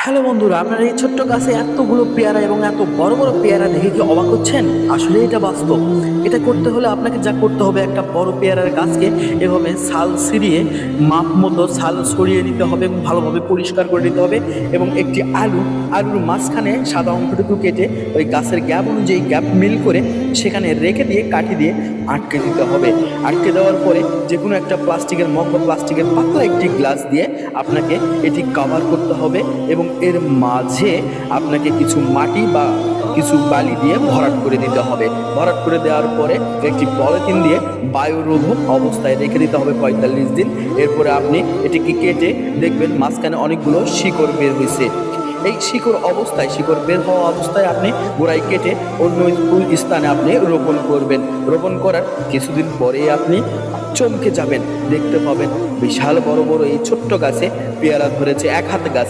Hello বন্ধুরা, আপনার এই ছোট্ট গাছে এতগুলো পেয়ারা এবং এত বড় বড় পেয়ারা দেখে কি অবাক হচ্ছেন? আসলে এটা বাস্তব। এটা করতে হলে আপনাকে যা করতে হবে, একটা বড় পেয়ারার গাছকে এভাবে ছাল ছিঁড়িয়ে মাপ মতো ছাল সরিয়ে নিতে হবে এবং ভালোভাবে পরিষ্কার করে নিতে হবে। এবং একটি আলুর মাঝখানে সাদা অংশটুকু কেটে ওই গাছের গ্যাপ অনুযায়ী গ্যাপ মিল করে সেখানে রেখে দিয়ে কাঠি দিয়ে আটকে দিতে হবে। আটকে দেওয়ার পরে যে কোনো একটা প্লাস্টিকের মগ বা প্লাস্টিকের পাতলা একটি গ্লাস দিয়ে আপনাকে এটি কভার করতে হবে এবং এর মাঝে আপনাকে কিছু মাটি বা কিছু বালি দিয়ে ভরাট করে দিতে হবে। ভরাট করে দেওয়ার পরে একটি পলিথিন দিয়ে বায়ুরোধক অবস্থায় রেখে দিতে হবে ৪৫ দিন। এরপরে আপনি এটিকে কেটে দেখবেন মাঝখানে অনেকগুলো শিকড় বের হয়েছে। এই শিকড় বের হওয়া অবস্থায় আপনি গোড়ায় কেটে অন্য স্থানে আপনি রোপণ করবেন। রোপণ করার কিছুদিন পরেই আপনি চমকে যাবেন, দেখতে পাবেন বিশাল বড় বড় এই ছোট্ট গাছে পেয়ারা ধরেছে, এক হাত গাছ।